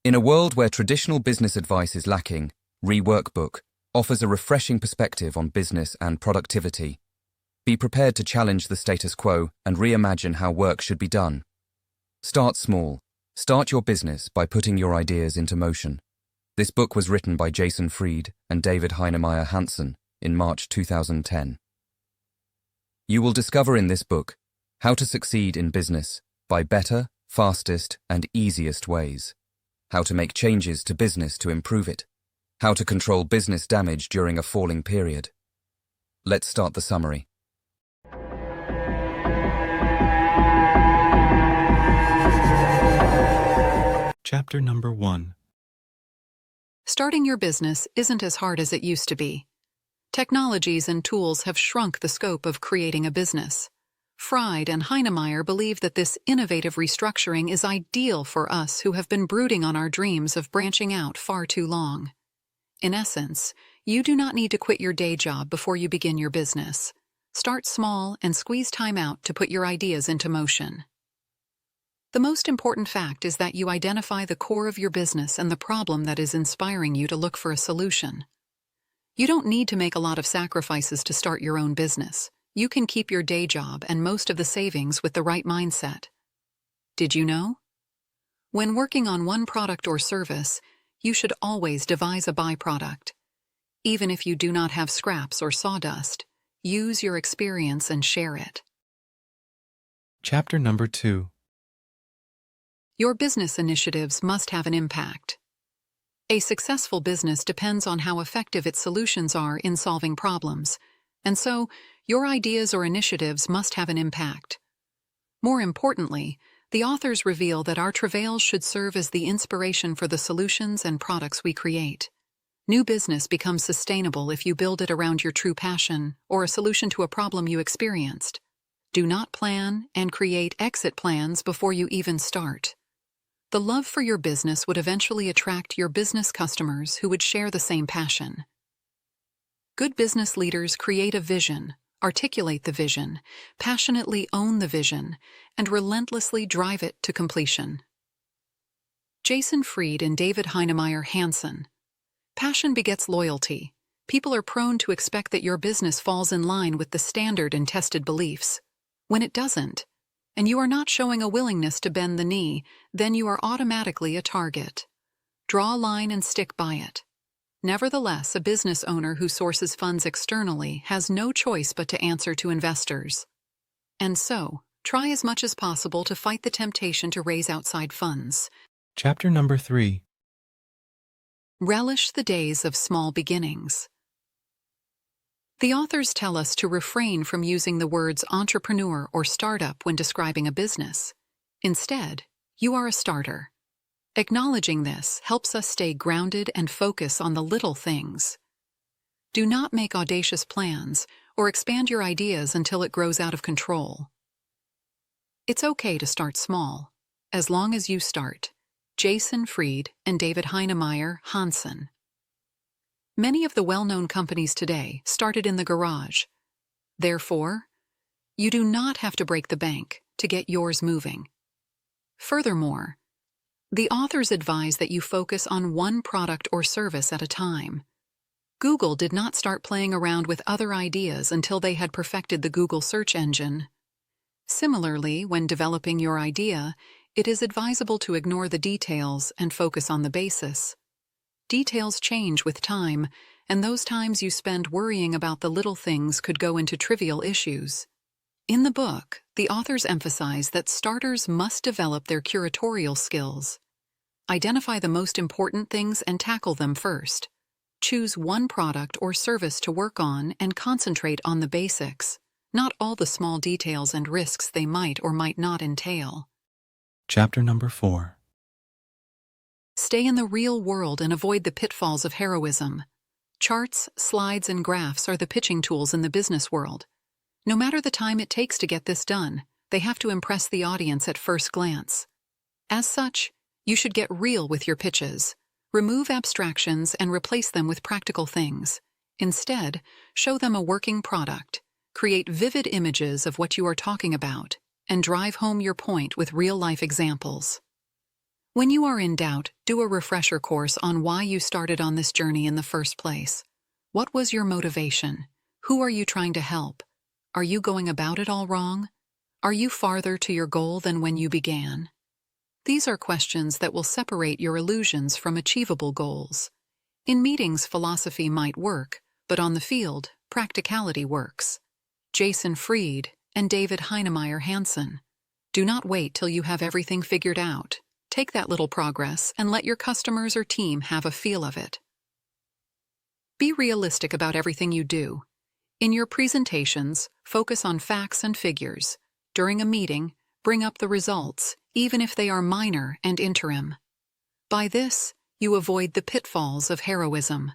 In a world where traditional business advice is lacking, Rework Book offers a refreshing perspective on business and productivity. Be prepared to challenge the status quo and reimagine how work should be done. Start small. Start your business by putting your ideas into motion. This book was written by Jason Fried and David Heinemeier Hansson in March 2010. You will discover in this book how to succeed in business by better, fastest, and easiest ways. How to make changes to business to improve it. How to control business damage during a falling period. Let's start the summary. Chapter number 1. Starting your business isn't as hard as it used to be. Technologies and tools have shrunk the scope of creating a business. Fried and Heinemeier believe that this innovative restructuring is ideal for us who have been brooding on our dreams of branching out far too long. In essence, you do not need to quit your day job before you begin your business. Start small and squeeze time out to put your ideas into motion. The most important fact is that you identify the core of your business and the problem that is inspiring you to look for a solution. You don't need to make a lot of sacrifices to start your own business. You can keep your day job and most of the savings with the right mindset. Did you know? When working on one product or service, you should always devise a byproduct. Even if you do not have scraps or sawdust, use your experience and share it. Chapter number 2. Your business initiatives must have an impact. A successful business depends on how effective its solutions are in solving problems, and so your ideas or initiatives must have an impact. More importantly, the authors reveal that our travails should serve as the inspiration for the solutions and products we create. New business becomes sustainable if you build it around your true passion or a solution to a problem you experienced. Do not plan and create exit plans before you even start. The love for your business would eventually attract your business customers who would share the same passion. Good business leaders create a vision, articulate the vision, passionately own the vision, and relentlessly drive it to completion. Jason Fried and David Heinemeier Hansson. Passion begets loyalty. People are prone to expect that your business falls in line with the standard and tested beliefs. When it doesn't, and you are not showing a willingness to bend the knee, then you are automatically a target. Draw a line and stick by it. Nevertheless, a business owner who sources funds externally has no choice but to answer to investors. And so, try as much as possible to fight the temptation to raise outside funds. Chapter number 3. Relish the days of small beginnings. The authors tell us to refrain from using the words entrepreneur or startup when describing a business. Instead, you are a starter. Acknowledging this helps us stay grounded and focus on the little things. Do not make audacious plans or expand your ideas until it grows out of control. It's okay to start small, as long as you start. Jason Fried and David Heinemeier Hansson. Many of the well-known companies today started in the garage. Therefore, you do not have to break the bank to get yours moving. Furthermore, the authors advise that you focus on one product or service at a time. Google did not start playing around with other ideas until they had perfected the Google search engine. Similarly, when developing your idea, it is advisable to ignore the details and focus on the basis. Details change with time, and those times you spend worrying about the little things could go into trivial issues. In the book, the authors emphasize that starters must develop their curatorial skills. Identify the most important things and tackle them first. Choose one product or service to work on and concentrate on the basics, not all the small details and risks they might or might not entail. Chapter number 4. Stay in the real world and avoid the pitfalls of heroism. Charts, slides, and graphs are the pitching tools in the business world. No matter the time it takes to get this done, they have to impress the audience at first glance. As such, you should get real with your pitches. Remove abstractions and replace them with practical things. Instead, show them a working product. Create vivid images of what you are talking about, and drive home your point with real-life examples. When you are in doubt, do a refresher course on why you started on this journey in the first place. What was your motivation? Who are you trying to help? Are you going about it all wrong? Are you farther to your goal than when you began? These are questions that will separate your illusions from achievable goals. In meetings, philosophy might work, but on the field, practicality works. Jason Fried and David Heinemeier Hansson. Do not wait till you have everything figured out. Take that little progress and let your customers or team have a feel of it. Be realistic about everything you do. In your presentations, focus on facts and figures. During a meeting, bring up the results, even if they are minor and interim. By this, you avoid the pitfalls of heroism.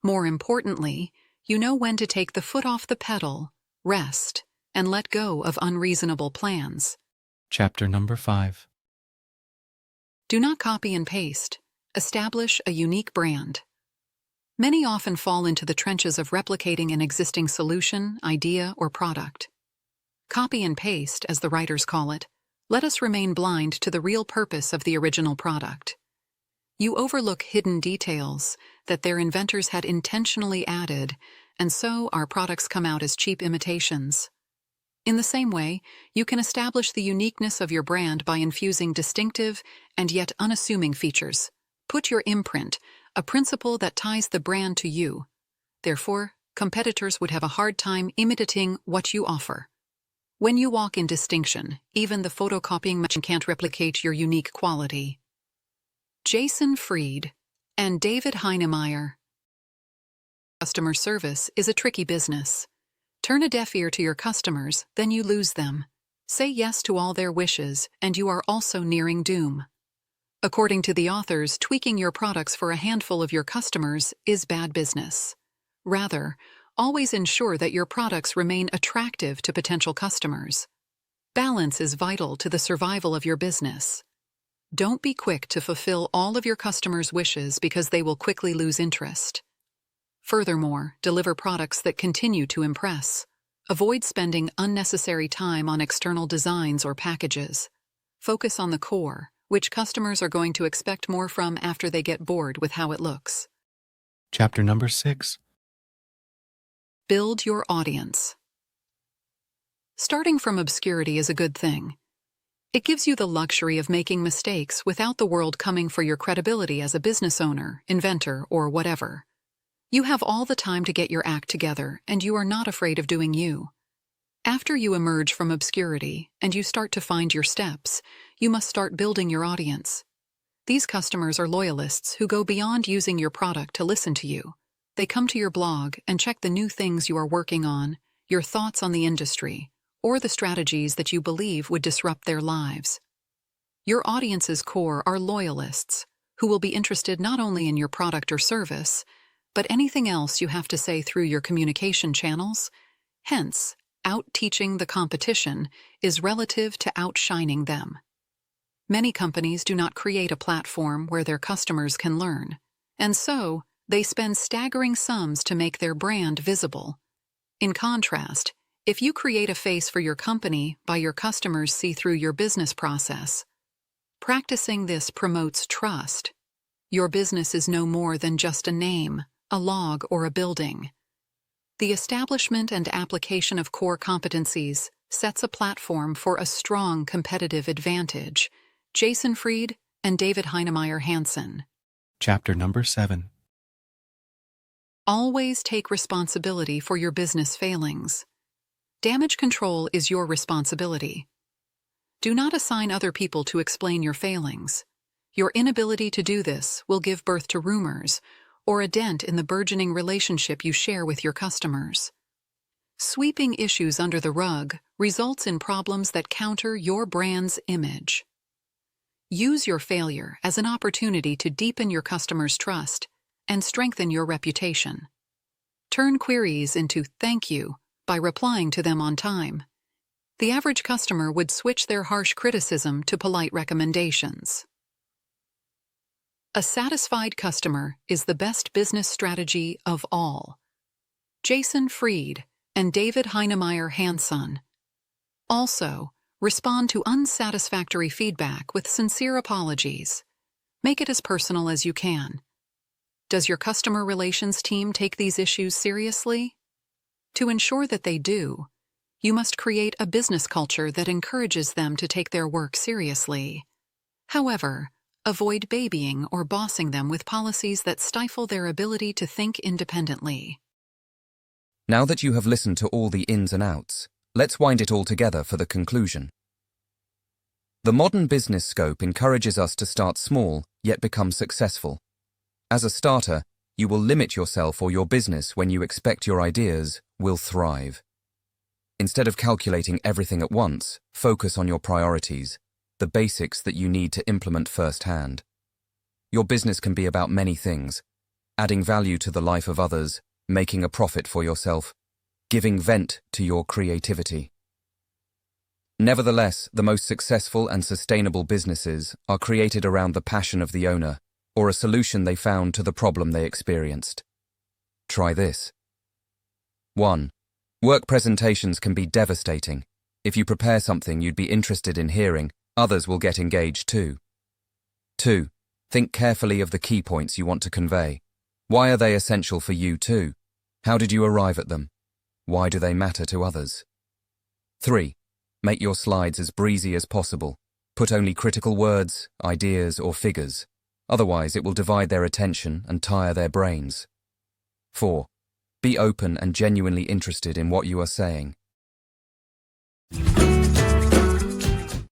More importantly, you know when to take the foot off the pedal, rest, and let go of unreasonable plans. Chapter number 5. Do not copy and paste. Establish a unique brand. Many often fall into the trenches of replicating an existing solution, idea, or product. Copy and paste, as the writers call it, let us remain blind to the real purpose of the original product. You overlook hidden details that their inventors had intentionally added, and so our products come out as cheap imitations. In the same way, you can establish the uniqueness of your brand by infusing distinctive and yet unassuming features. Put your imprint, a principle that ties the brand to you. Therefore, competitors would have a hard time imitating what you offer. When you walk in distinction, even the photocopying machine can't replicate your unique quality. Jason Fried and David Heinemeier. Customer service is a tricky business. Turn a deaf ear to your customers, then you lose them. Say yes to all their wishes, and you are also nearing doom. According to the authors, tweaking your products for a handful of your customers is bad business. Rather, always ensure that your products remain attractive to potential customers. Balance is vital to the survival of your business. Don't be quick to fulfill all of your customers' wishes because they will quickly lose interest. Furthermore, deliver products that continue to impress. Avoid spending unnecessary time on external designs or packages. Focus on the core, which customers are going to expect more from after they get bored with how it looks. Chapter number 6. Build your audience. Starting from obscurity is a good thing. It gives you the luxury of making mistakes without the world coming for your credibility as a business owner, inventor, or whatever. You have all the time to get your act together, and you are not afraid of doing you. After you emerge from obscurity and you start to find your steps, you must start building your audience. These customers are loyalists who go beyond using your product to listen to you. They come to your blog and check the new things you are working on, your thoughts on the industry, or the strategies that you believe would disrupt their lives. Your audience's core are loyalists who will be interested not only in your product or service, but anything else you have to say through your communication channels. Hence, out-teaching the competition is relative to outshining them. Many companies do not create a platform where their customers can learn, and so they spend staggering sums to make their brand visible. In contrast, if you create a face for your company by your customers see through your business process, practicing this promotes trust. Your business is no more than just a name, a log, or a building. The establishment and application of core competencies sets a platform for a strong competitive advantage. Jason Fried and David Heinemeier Hansson. Chapter number 7. Always take responsibility for your business failings. Damage control is your responsibility. Do not assign other people to explain your failings. Your inability to do this will give birth to rumors or a dent in the burgeoning relationship you share with your customers. Sweeping issues under the rug results in problems that counter your brand's image. Use your failure as an opportunity to deepen your customers' trust and strengthen your reputation. Turn queries into "thank you" by replying to them on time. The average customer would switch their harsh criticism to polite recommendations. A satisfied customer is the best business strategy of all. Jason Fried and David Heinemeier Hansson. Also, respond to unsatisfactory feedback with sincere apologies. Make it as personal as you can. Does your customer relations team take these issues seriously? To ensure that they do, you must create a business culture that encourages them to take their work seriously. However, avoid babying or bossing them with policies that stifle their ability to think independently. Now that you have listened to all the ins and outs, let's wind it all together for the conclusion. The modern business scope encourages us to start small, yet become successful. As a starter, you will limit yourself or your business when you expect your ideas will thrive. Instead of calculating everything at once, focus on your priorities, the basics that you need to implement firsthand. Your business can be about many things: adding value to the life of others, making a profit for yourself, giving vent to your creativity. Nevertheless, the most successful and sustainable businesses are created around the passion of the owner or a solution they found to the problem they experienced. Try this. 1. Work presentations can be devastating. If you prepare something you'd be interested in hearing, others will get engaged too. 2. Think carefully of the key points you want to convey. Why are they essential for you too? How did you arrive at them? Why do they matter to others? 3. Make your slides as breezy as possible. Put only critical words, ideas, or figures. Otherwise, it will divide their attention and tire their brains. 4. Be open and genuinely interested in what you are saying.